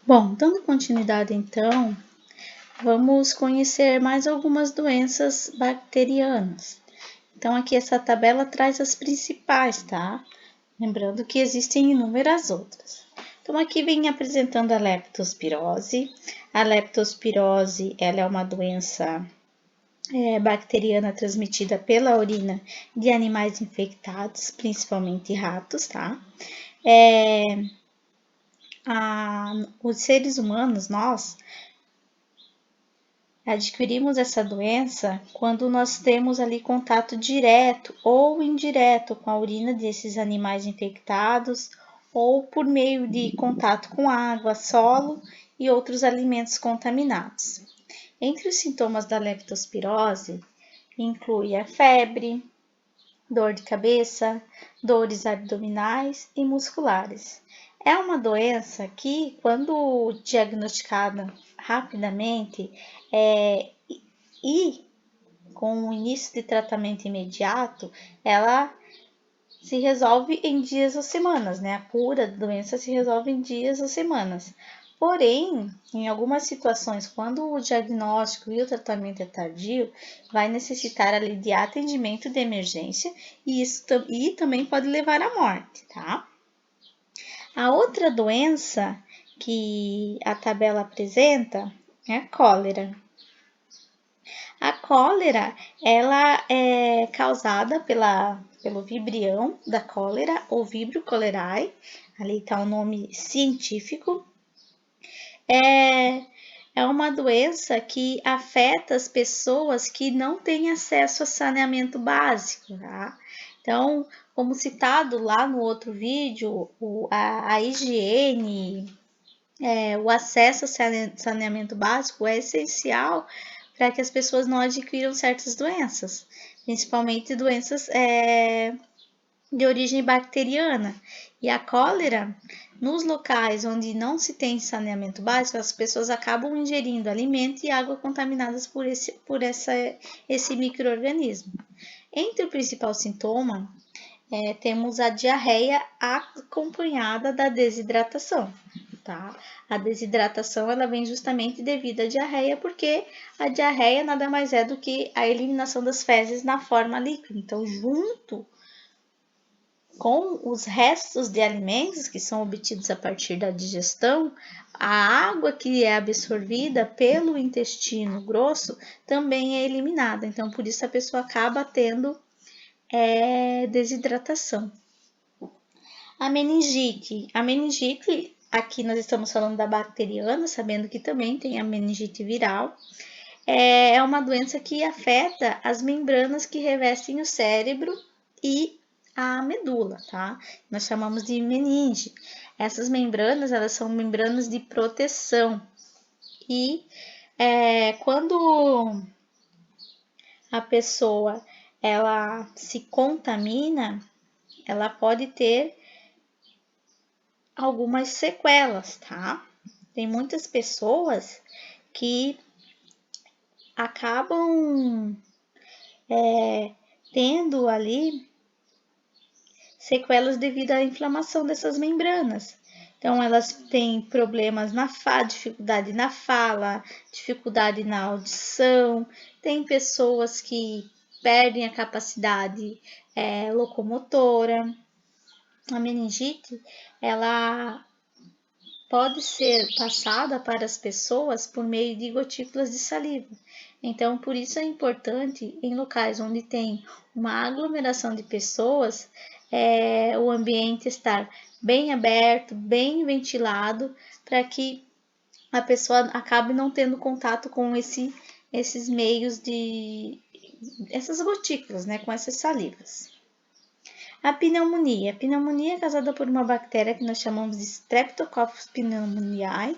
Bom, dando continuidade então, vamos conhecer mais algumas doenças bacterianas. Então, aqui essa tabela traz as principais, tá? Lembrando que existem inúmeras outras. Então, aqui vem apresentando a leptospirose. A leptospirose, ela é uma doença bacteriana transmitida pela urina de animais infectados, principalmente ratos, tá? Os seres humanos, nós, adquirimos essa doença quando nós temos ali contato direto ou indireto com a urina desses animais infectados ou por meio de contato com água, solo e outros alimentos contaminados. Entre os sintomas da leptospirose, inclui a febre, dor de cabeça, dores abdominais e musculares. É uma doença que, quando diagnosticada rapidamente e com o início de tratamento imediato, ela se resolve em dias ou semanas, né? A cura da doença se resolve em dias ou semanas. Porém, em algumas situações, quando o diagnóstico e o tratamento é tardio, vai necessitar ali de atendimento de emergência e também pode levar à morte, tá? A outra doença que a tabela apresenta é a cólera. A cólera, ela é causada pelo vibrião da cólera, ou Vibrio cholerae, ali está o nome científico. É uma doença que afeta as pessoas que não têm acesso a saneamento básico, tá? Então, como citado lá no outro vídeo, a higiene, o acesso a saneamento básico é essencial para que as pessoas não adquiram certas doenças, principalmente doenças de origem bacteriana. E a cólera, nos locais onde não se tem saneamento básico, as pessoas acabam ingerindo alimento e água contaminadas por esse micro-organismo. Entre o principal sintoma, temos a diarreia acompanhada da desidratação. Tá? A desidratação ela vem justamente devido à diarreia, porque a diarreia nada mais é do que a eliminação das fezes na forma líquida. Então, junto com os restos de alimentos que são obtidos a partir da digestão, a água que é absorvida pelo intestino grosso também é eliminada. Então, por isso a pessoa acaba tendo desidratação. A meningite. A meningite, aqui nós estamos falando da bacteriana, sabendo que também tem a meningite viral. É uma doença que afeta as membranas que revestem o cérebro e a medula, tá? Nós chamamos de meninge. Essas membranas, elas são membranas de proteção. E quando a pessoa ela se contamina, ela pode ter algumas sequelas, tá? Tem muitas pessoas que acabam tendo ali sequelas devido à inflamação dessas membranas. Então, elas têm problemas dificuldade na fala, dificuldade na audição, tem pessoas que perdem a capacidade locomotora. A meningite, ela pode ser passada para as pessoas por meio de gotículas de saliva. Então, por isso é importante, em locais onde tem uma aglomeração de pessoas, o ambiente estar bem aberto, bem ventilado, para que a pessoa acabe não tendo contato com esses meios essas gotículas, né, com essas salivas. A pneumonia. A pneumonia é causada por uma bactéria que nós chamamos de Streptococcus pneumoniae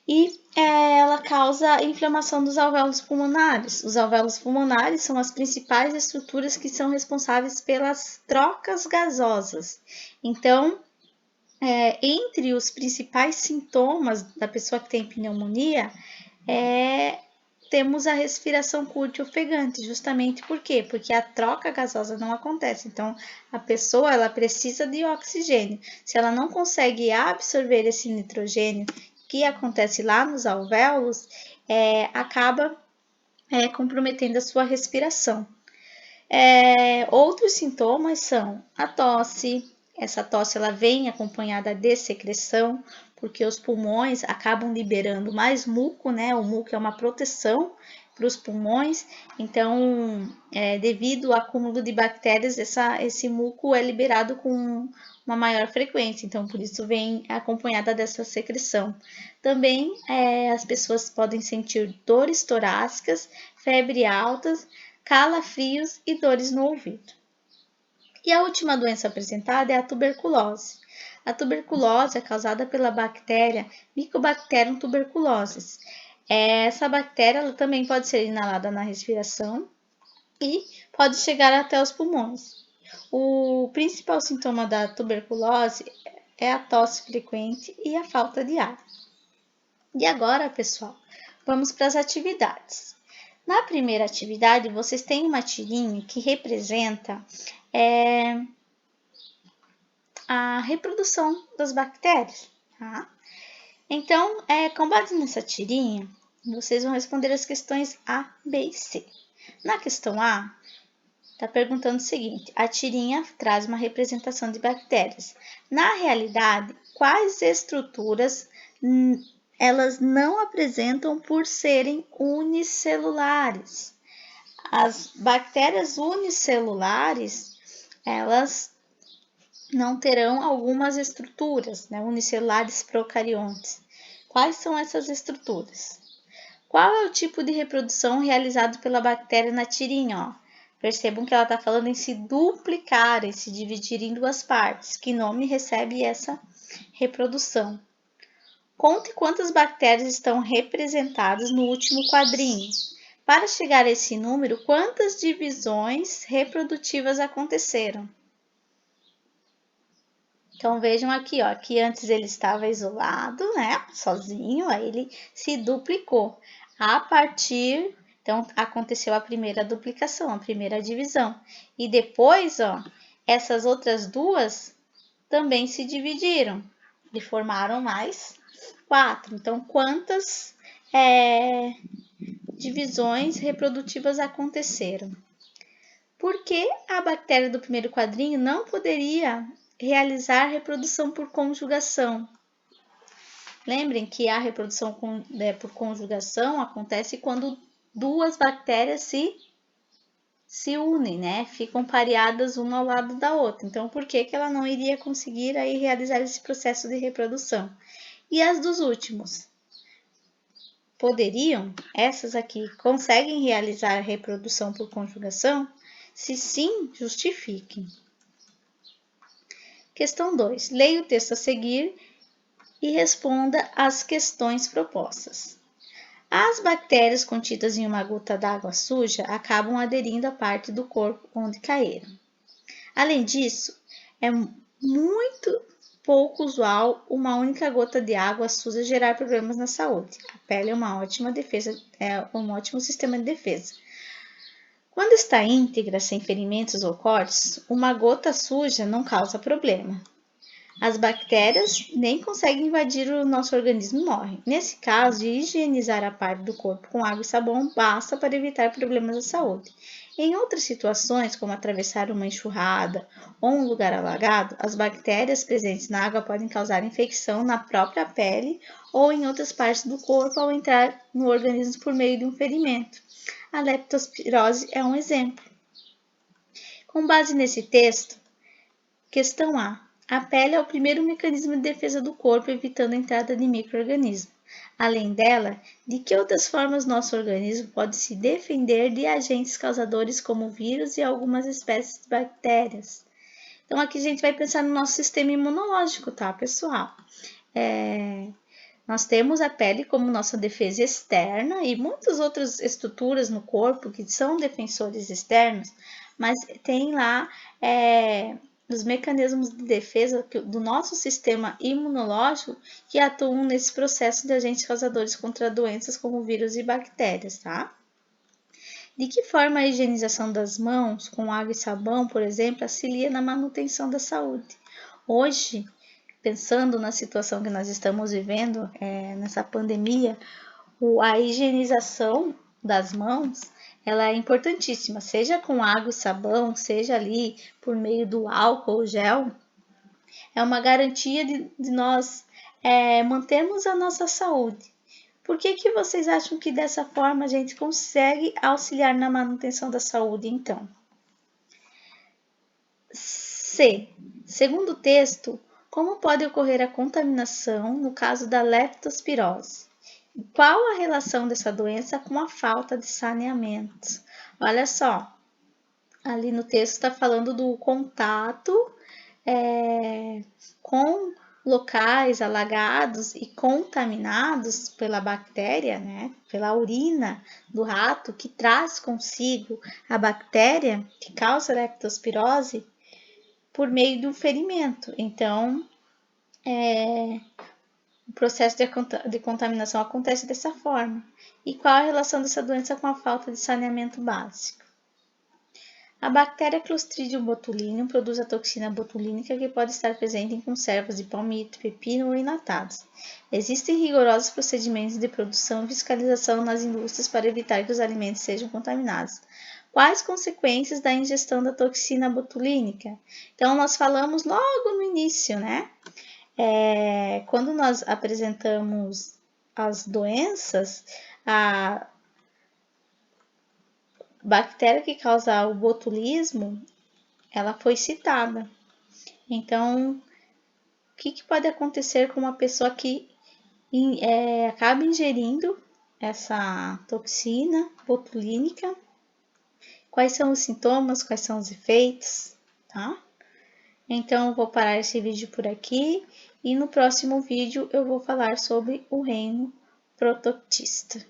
e ela causa inflamação dos alvéolos pulmonares. Os alvéolos pulmonares são as principais estruturas que são responsáveis pelas trocas gasosas. Então, entre os principais sintomas da pessoa que tem pneumonia temos a respiração curta e ofegante, justamente por quê? Porque a troca gasosa não acontece. Então, a pessoa ela precisa de oxigênio. Se ela não consegue absorver esse nitrogênio que acontece lá nos alvéolos, acaba comprometendo a sua respiração. Outros sintomas são a tosse. Essa tosse ela vem acompanhada de secreção, porque os pulmões acabam liberando mais muco, né? O muco é uma proteção para os pulmões, então, devido ao acúmulo de bactérias, esse muco é liberado com uma maior frequência, então por isso vem acompanhada dessa secreção. Também as pessoas podem sentir dores torácicas, febre altas, calafrios e dores no ouvido. E a última doença apresentada é a tuberculose. A tuberculose é causada pela bactéria Mycobacterium tuberculosis. Essa bactéria ela também pode ser inalada na respiração e pode chegar até os pulmões. O principal sintoma da tuberculose é a tosse frequente e a falta de ar. E agora, pessoal, vamos para as atividades. Na primeira atividade, vocês têm uma tirinha que representa a reprodução das bactérias, tá? Então, com base nessa tirinha, vocês vão responder as questões A, B e C. Na questão A, está perguntando o seguinte: a tirinha traz uma representação de bactérias. Na realidade, quais estruturas elas não apresentam por serem unicelulares? As bactérias unicelulares, elas não terão algumas estruturas, né, unicelulares procariontes. Quais são essas estruturas? Qual é o tipo de reprodução realizado pela bactéria na tirinha? Ó? Percebam que ela está falando em se duplicar, em se dividir em duas partes. Que nome recebe essa reprodução? Conte quantas bactérias estão representadas no último quadrinho. Para chegar a esse número, quantas divisões reprodutivas aconteceram? Então, vejam aqui, ó, que antes ele estava isolado, né, sozinho, aí ele se duplicou. Então, aconteceu a primeira duplicação, a primeira divisão. E depois, ó, essas outras duas também se dividiram e formaram mais 4. Então, quantas divisões reprodutivas aconteceram? Por que a bactéria do primeiro quadrinho não poderia realizar reprodução por conjugação? Lembrem que a reprodução por conjugação acontece quando duas bactérias se unem, né? Ficam pareadas uma ao lado da outra. Então, por que ela não iria conseguir aí realizar esse processo de reprodução? E as dos últimos? Poderiam? Essas aqui conseguem realizar a reprodução por conjugação? Se sim, justifiquem. Questão 2. Leia o texto a seguir e responda às questões propostas. As bactérias contidas em uma gota d'água suja acabam aderindo à parte do corpo onde caíram. Além disso, é muito pouco usual uma única gota de água suja gerar problemas na saúde. A pele é uma ótima defesa, um ótimo sistema de defesa. Quando está íntegra, sem ferimentos ou cortes, uma gota suja não causa problema. As bactérias nem conseguem invadir o nosso organismo e morrem. Nesse caso, higienizar a parte do corpo com água e sabão basta para evitar problemas de saúde. Em outras situações, como atravessar uma enxurrada ou um lugar alagado, as bactérias presentes na água podem causar infecção na própria pele ou em outras partes do corpo ao entrar no organismo por meio de um ferimento. A leptospirose é um exemplo. Com base nesse texto, questão A. A pele é o primeiro mecanismo de defesa do corpo, evitando a entrada de micro-organismos. Além dela, de que outras formas nosso organismo pode se defender de agentes causadores como vírus e algumas espécies de bactérias? Então, aqui a gente vai pensar no nosso sistema imunológico, tá, pessoal? Nós temos a pele como nossa defesa externa e muitas outras estruturas no corpo que são defensores externos, mas tem lá dos mecanismos de defesa do nosso sistema imunológico que atuam nesse processo de agentes causadores contra doenças como vírus e bactérias, tá? De que forma a higienização das mãos com água e sabão, por exemplo, auxilia na manutenção da saúde? Hoje, pensando na situação que nós estamos vivendo, nessa pandemia, a higienização das mãos ela é importantíssima, seja com água e sabão, seja ali por meio do álcool ou gel, é uma garantia de nós mantermos a nossa saúde. Por que vocês acham que dessa forma a gente consegue auxiliar na manutenção da saúde, então? C. Segundo o texto, como pode ocorrer a contaminação no caso da leptospirose? Qual a relação dessa doença com a falta de saneamento? Olha só, ali no texto está falando do contato com locais alagados e contaminados pela bactéria, né? Pela urina do rato, que traz consigo a bactéria que causa a leptospirose por meio de um ferimento. Então, o processo de contaminação acontece dessa forma. E qual a relação dessa doença com a falta de saneamento básico? A bactéria Clostridium botulinum produz a toxina botulínica que pode estar presente em conservas de palmito, pepino ou enlatados. Existem rigorosos procedimentos de produção e fiscalização nas indústrias para evitar que os alimentos sejam contaminados. Quais consequências da ingestão da toxina botulínica? Então, nós falamos logo no início, né? Quando nós apresentamos as doenças, a bactéria que causa o botulismo, ela foi citada. Então, o que pode acontecer com uma pessoa que acaba ingerindo essa toxina botulínica? Quais são os sintomas, quais são os efeitos, tá? Então, eu vou parar esse vídeo por aqui e no próximo vídeo eu vou falar sobre o reino protoctista.